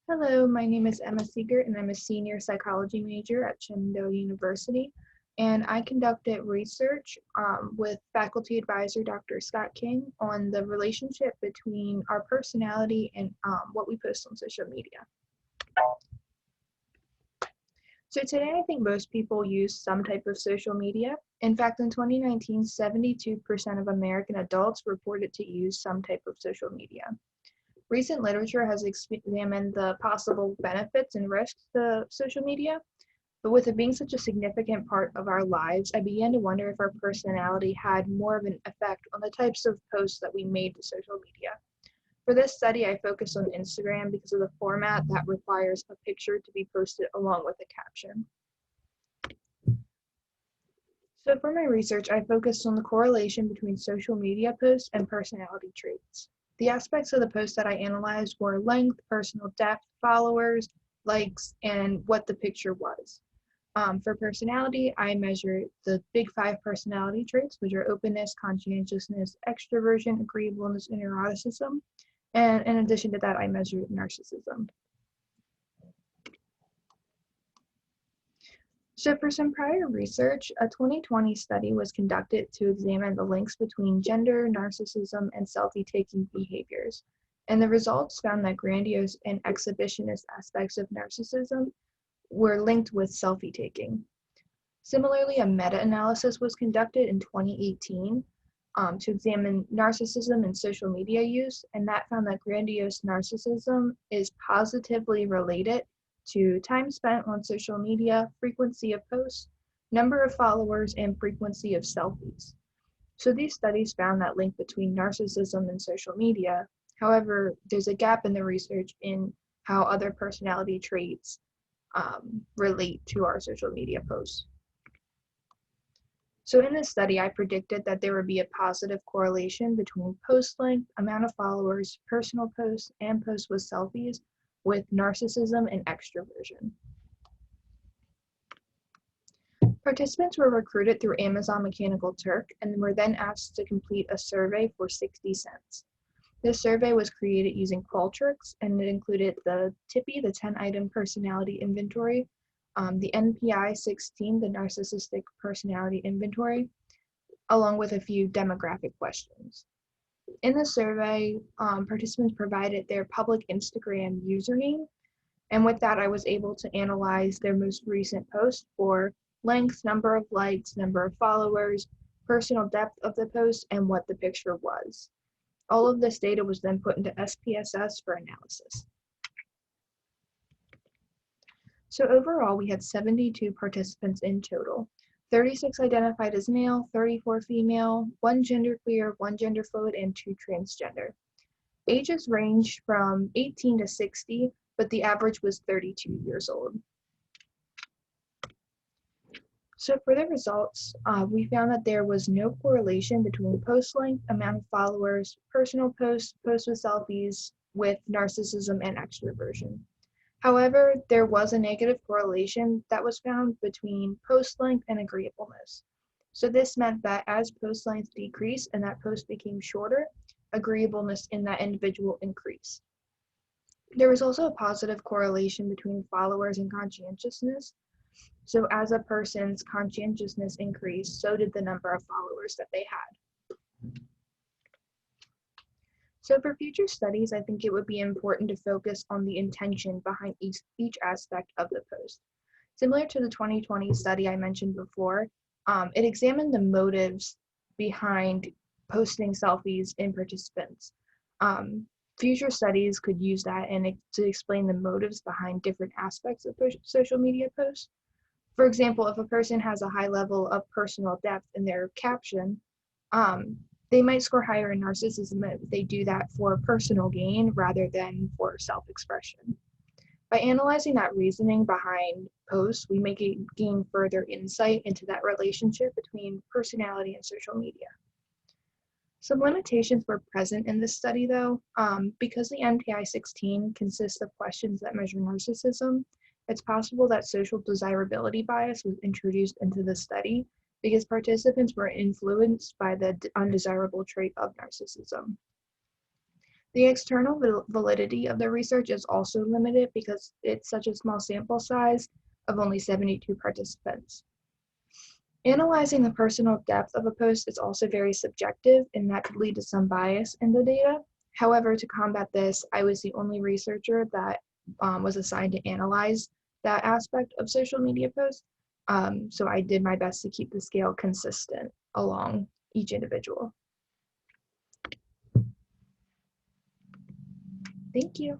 Hello, my name is Emma Siegert, and I'm a senior psychology major at Shenandoah University. And I conducted research with faculty advisor Dr. Scott King on the relationship between our personality and what we post on social media. So today, I think most people use some type of social media. In fact, in 2019, 72% of American adults reported to use some type of social media. Recent literature has examined the possible benefits and risks to social media, but with it being such a significant part of our lives, I began to wonder if our personality had more of an effect on the types of posts that we made to social media. For this study, I focused on Instagram because of the format that requires a picture to be posted along with a caption. So for my research, I focused on the correlation between social media posts and personality traits. The aspects of the posts that I analyzed were length, personal depth, followers, likes, and what the picture was. For personality, I measured the big five personality traits, which are openness, conscientiousness, extroversion, agreeableness, and neuroticism. And in addition to that, I measured narcissism. So for some prior research, a 2020 study was conducted to examine the links between gender, narcissism, and selfie-taking behaviors. And the results found that grandiose and exhibitionist aspects of narcissism were linked with selfie-taking. Similarly, a meta-analysis was conducted in 2018 to examine narcissism and social media use, and that found that grandiose narcissism is positively related to time spent on social media, frequency of posts, number of followers, and frequency of selfies. So these studies found that link between narcissism and social media. However, there's a gap in the research in how other personality traits relate to our social media posts. So in this study, I predicted that there would be a positive correlation between post length, amount of followers, personal posts, and posts with selfies with narcissism and extroversion. Participants were recruited through Amazon Mechanical Turk and were then asked to complete a survey for 60 cents. This survey was created using Qualtrics, and it included the TIPI, the 10-item personality inventory, the NPI 16, the narcissistic personality inventory, along with a few demographic questions. In the survey, participants provided their public Instagram username, and with that, I was able to analyze their most recent post for length, number of likes, number of followers, personal depth of the post, and what the picture was. All of this data was then put into SPSS for analysis. So overall, we had 72 participants in total. 36 identified as male, 34 female, 1 genderqueer, 1 gender fluid, and 2 transgender. Ages ranged from 18 to 60, but the average was 32 years old. So for the results, we found that there was no correlation between post length, amount of followers, personal posts, posts with selfies, with narcissism and extroversion. However, there was a negative correlation that was found between post length and agreeableness. So this meant that as post length decreased and that post became shorter, agreeableness in that individual increased. There was also a positive correlation between followers and conscientiousness. So as a person's conscientiousness increased, so did the number of followers that they had. So for future studies, I think it would be important to focus on the intention behind each aspect of the post. Similar to the 2020 study I mentioned before, it examined the motives behind posting selfies in participants. Future studies could use that to explain the motives behind different aspects of social media posts. For example, if a person has a high level of personal depth in their caption, they might score higher in narcissism if they do that for personal gain rather than for self-expression. By analyzing that reasoning behind posts, we may gain further insight into that relationship between personality and social media. Some limitations were present in this study, though. Because the NPI 16 consists of questions that measure narcissism, it's possible that social desirability bias was introduced into the study because participants were influenced by the undesirable trait of narcissism. The external validity of the research is also limited because it's such a small sample size of only 72 participants. Analyzing the personal depth of a post is also very subjective, and that could lead to some bias in the data. However, to combat this, I was the only researcher that was assigned to analyze that aspect of social media posts. So I did my best to keep the scale consistent along each individual. Thank you.